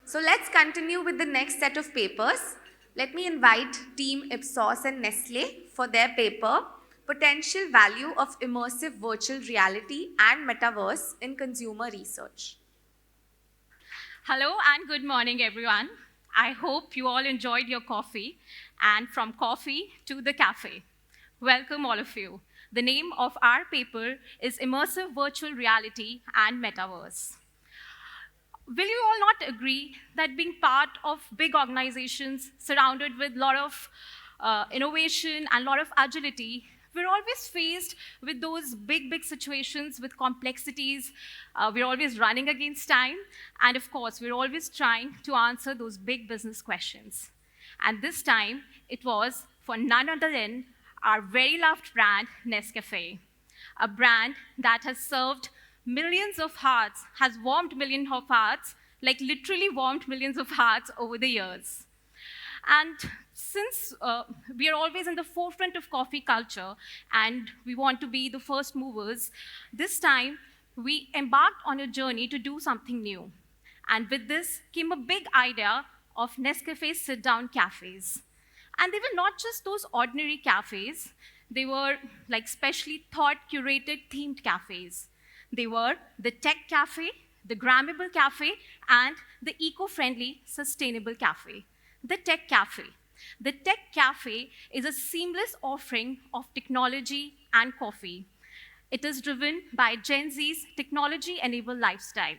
So let's continue with the next set of papers. Let me invite Team Ipsos and Nestle for their paper, Potential Value of Immersive Virtual Reality and Metaverse in Consumer Research. Hello and good morning, everyone. I hope you all enjoyed your coffee, and from coffee to the cafe. Welcome, all of you. The name of our paper is Immersive Virtual Reality and Metaverse. Will you all not agree that being part of big organizations surrounded with a lot of innovation and a lot of agility, we're always faced with those big situations with complexities. We're always running against time. And of course, we're always trying to answer those big business questions. And this time, it was for none other than our very loved brand, Nescafe, a brand that has served millions of hearts, has warmed millions of hearts, like literally warmed millions of hearts over the years. And since we are always in the forefront of coffee culture and we want to be the first movers, this time we embarked on a journey to do something new. And with this came a big idea of Nescafe sit-down cafes. And they were not just those ordinary cafes, they were like specially thought, curated, themed cafes. They were the tech cafe, the grammable cafe, and the eco-friendly, sustainable cafe. The tech cafe. The tech cafe is a seamless offering of technology and coffee. It is driven by Gen Z's technology-enabled lifestyle.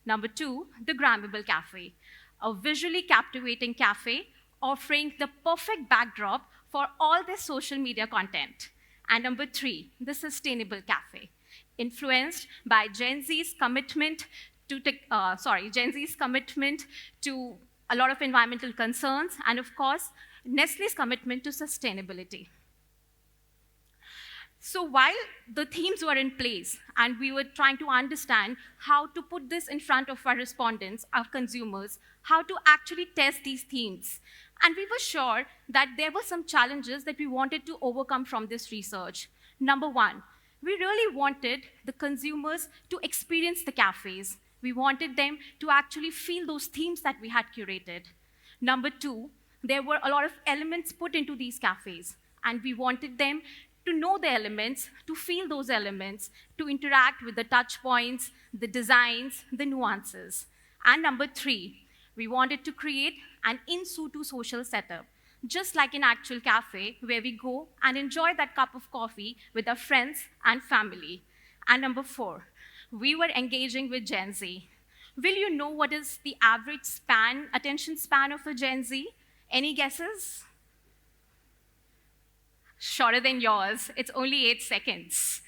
Number two, the grammable cafe, a visually captivating cafe offering the perfect backdrop for all their social media content. And number three, the sustainable cafe, influenced by Gen Z's commitment to a lot of environmental concerns, and of course, Nestle's commitment to sustainability. So while the themes were in place and we were trying to understand how to put this in front of our respondents, our consumers, how to actually test these themes, and we were sure that there were some challenges that we wanted to overcome from this research. Number one, we really wanted the consumers to experience the cafes. We wanted them to actually feel those themes that we had curated. Number two, there were a lot of elements put into these cafes, and we wanted them to know the elements, to feel those elements, to interact with the touch points, the designs, the nuances. And number three, we wanted to create an in-situ social setup, just like an actual cafe where we go and enjoy that cup of coffee with our friends and family. And number four, we were engaging with Gen Z. Will you know what is the average attention span of a Gen Z? Any guesses? Shorter than yours. It's only 8 seconds.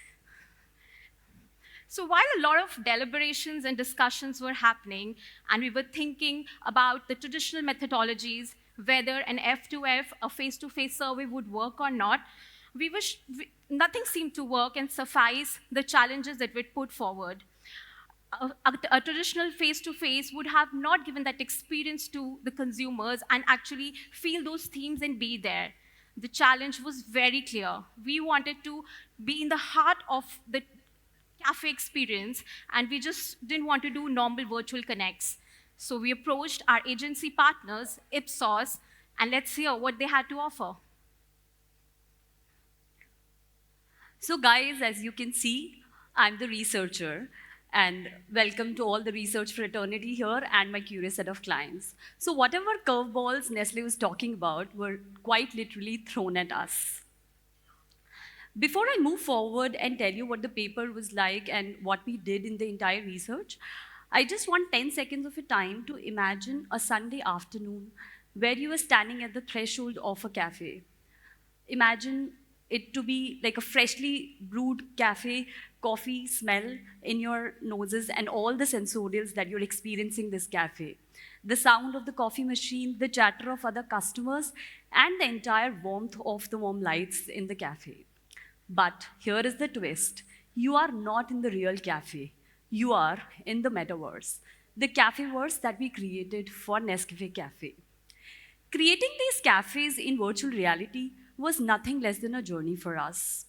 So while a lot of deliberations and discussions were happening, and we were thinking about the traditional methodologies, whether an F2F, a face-to-face survey would work or not, nothing seemed to work and suffice the challenges that were put forward. A traditional face-to-face would have not given that experience to the consumers and actually feel those themes and be there. The challenge was very clear. We wanted to be in the heart of the cafe experience, and we just didn't want to do normal virtual connects. So we approached our agency partners, Ipsos, and let's hear what they had to offer. So guys, as you can see, I'm the researcher, and welcome to all the research fraternity here and my curious set of clients. So whatever curveballs Nestle was talking about were quite literally thrown at us. Before I move forward and tell you what the paper was like and what we did in the entire research, I just want 10 seconds of your time to imagine a Sunday afternoon where you were standing at the threshold of a cafe. Imagine it to be like a freshly brewed cafe, coffee smell in your noses and all the sensorials that you're experiencing this cafe. The sound of the coffee machine, the chatter of other customers, and the entire warmth of the warm lights in the cafe. But here is the twist. You are not in the real cafe. You are in the Metaverse, the cafe-verse that we created for Nescafe Cafe. Creating these cafes in virtual reality was nothing less than a journey for us.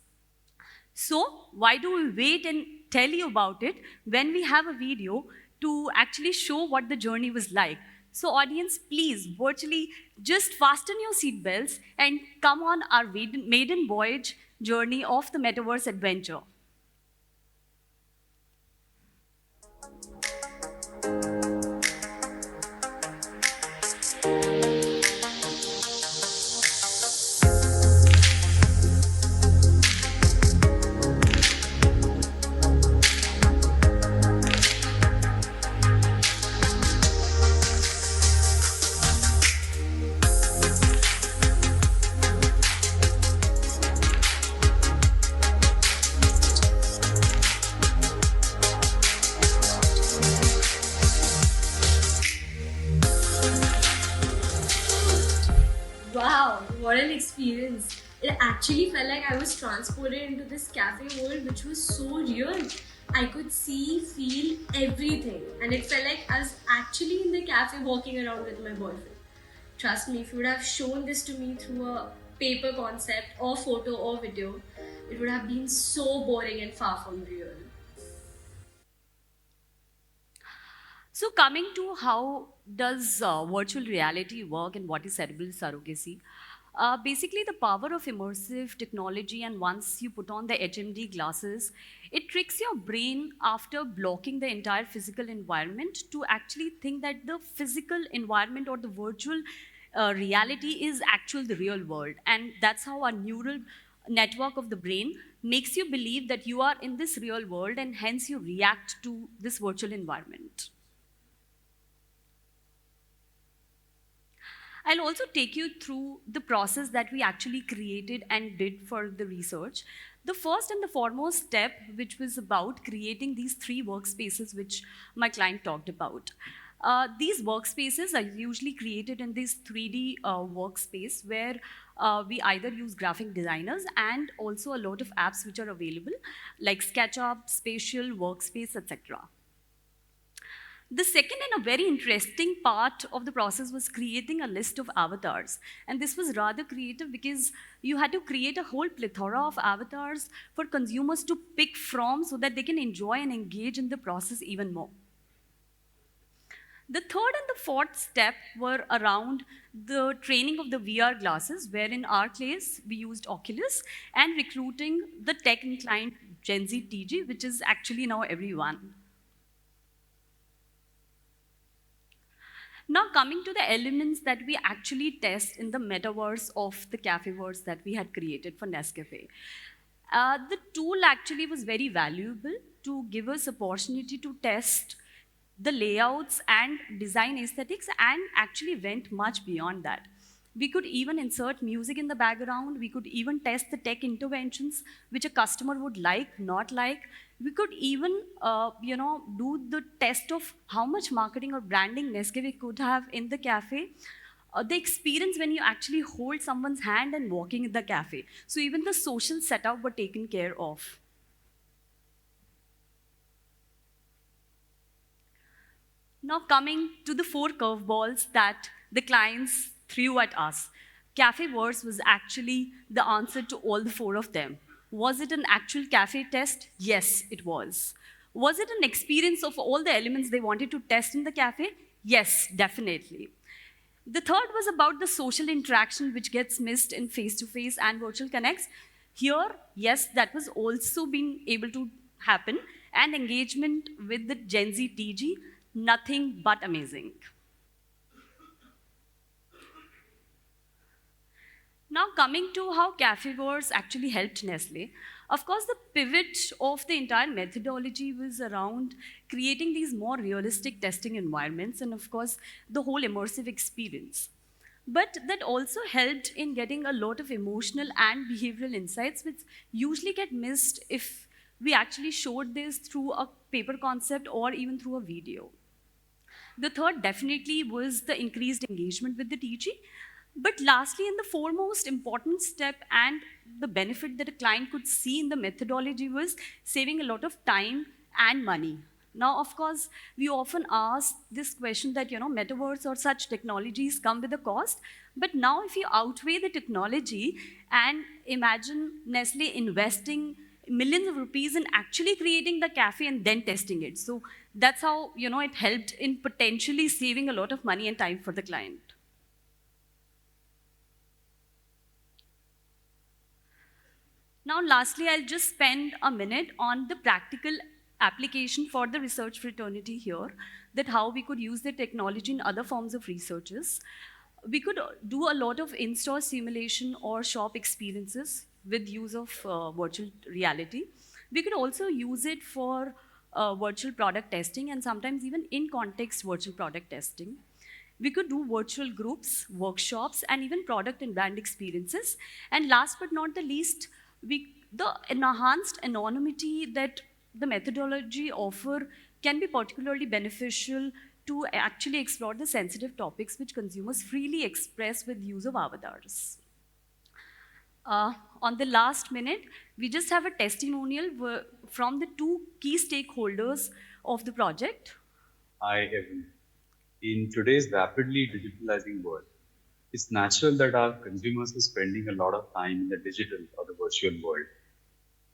So why do we wait and tell you about it when we have a video to actually show what the journey was like? So audience, please virtually just fasten your seatbelts and come on our maiden voyage journey of the metaverse adventure. Wow, what an experience. It actually felt like I was transported into this cafe world which was so real. I could see, feel everything, and it felt like I was actually in the cafe walking around with my boyfriend. Trust me, if you would have shown this to me through a paper concept or photo or video, it would have been so boring and far from real. So coming to how does virtual reality work and what is cerebral surrogacy? Basically, the power of immersive technology, and once you put on the HMD glasses, it tricks your brain after blocking the entire physical environment to actually think that the physical environment or the virtual reality is actual the real world. And that's how our neural network of the brain makes you believe that you are in this real world, and hence you react to this virtual environment. I'll also take you through the process that we actually created and did for the research. The first and the foremost step, which was about creating these 3 workspaces, which my client talked about. These workspaces are usually created in this 3D workspace where we either use graphic designers and also a lot of apps which are available like SketchUp, Spatial, Workspace, etc. The second and a very interesting part of the process was creating a list of avatars. And this was rather creative because you had to create a whole plethora of avatars for consumers to pick from so that they can enjoy and engage in the process even more. The third and the fourth step were around the training of the VR glasses, where in our case, we used Oculus, and recruiting the tech-inclined Gen Z TG, which is actually now everyone. Now coming to the elements that we actually test in the metaverse of the cafeverse that we had created for Nescafe. The tool actually was very valuable to give us opportunity to test the layouts and design aesthetics, and actually went much beyond that. We could even insert music in the background. We could even test the tech interventions, which a customer would like, not like. We could even, do the test of how much marketing or branding Nescafe could have in the cafe. The experience when you actually hold someone's hand and walking in the cafe. So even the social setup were taken care of. Now coming to the 4 curveballs that the clients threw at us. Cafeverse was actually the answer to all the 4 of them. Was it an actual cafe test? Yes, it was. Was it an experience of all the elements they wanted to test in the cafe? Yes, definitely. The third was about the social interaction which gets missed in face-to-face and virtual connects. Here, yes, that was also being able to happen, and engagement with the Gen Z TG, nothing but amazing. Now coming to how Cafeverse actually helped Nestle, of course the pivot of the entire methodology was around creating these more realistic testing environments and of course the whole immersive experience. But that also helped in getting a lot of emotional and behavioral insights which usually get missed if we actually showed this through a paper concept or even through a video. The third definitely was the increased engagement with the TG. But lastly, and the foremost important step and the benefit that a client could see in the methodology was saving a lot of time and money. Now, of course, we often ask this question that, metaverse or such technologies come with a cost. But now if you outweigh the technology and imagine Nestle investing millions of rupees in actually creating the cafe and then testing it. So that's how, it helped in potentially saving a lot of money and time for the client. Now, lastly, I'll just spend a minute on the practical application for the research fraternity here, that how we could use the technology in other forms of researches. We could do a lot of in-store simulation or shop experiences with use of virtual reality. We could also use it for virtual product testing and sometimes even in-context virtual product testing. We could do virtual groups, workshops, and even product and brand experiences. And last but not the least, the enhanced anonymity that the methodology offer can be particularly beneficial to actually explore the sensitive topics which consumers freely express with use of avatars. On the last minute, we just have a testimonial from the two key stakeholders of the project. I agree. In today's rapidly digitalizing world, it's natural that our consumers are spending a lot of time in the digital or the virtual world.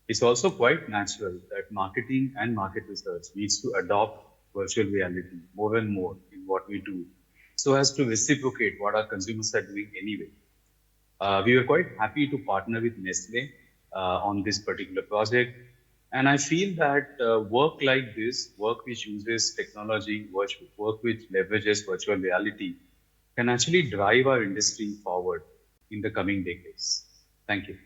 It's also quite natural that marketing and market research needs to adopt virtual reality more and more in what we do, so as to reciprocate what our consumers are doing anyway. We were quite happy to partner with Nestle on this particular project. And I feel that work like this, work which uses technology, work which leverages virtual reality, can actually drive our industry forward in the coming decades. Thank you.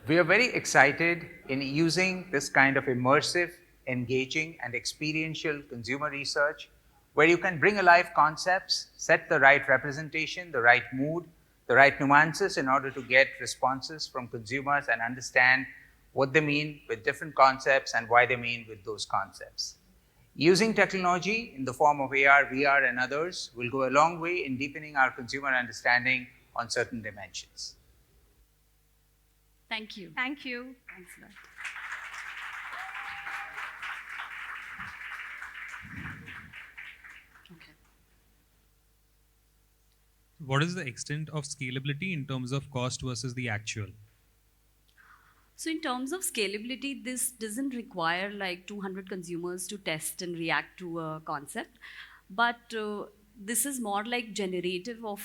We are very excited in using this kind of immersive, engaging, and experiential consumer research, where you can bring alive concepts, set the right representation, the right mood, the right nuances in order to get responses from consumers and understand what they mean with different concepts and why they mean with those concepts. Using technology in the form of AR, VR, and others will go a long way in deepening our consumer understanding on certain dimensions. Thank you. Thank you. Thanks a lot. Okay. What is the extent of scalability in terms of cost versus the actual? So in terms of scalability, this doesn't require like 200 consumers to test and react to a concept, but this is more like generative of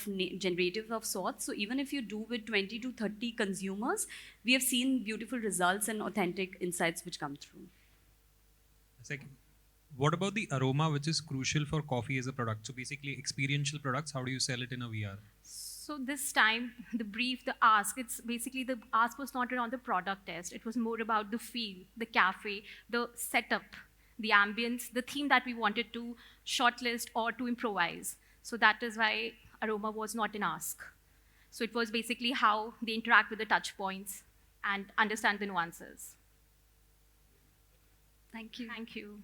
sorts. So even if you do with 20 to 30 consumers, we have seen beautiful results and authentic insights which come through. Second, what about the aroma, which is crucial for coffee as a product? So basically experiential products, how do you sell it in a VR? So this time, the brief, the ask, it's basically the ask was not on the product test. It was more about the feel, the cafe, the setup, the ambience, the theme that we wanted to shortlist or to improvise. So that is why aroma was not an ask. So it was basically how they interact with the touch points and understand the nuances. Thank you. Thank you.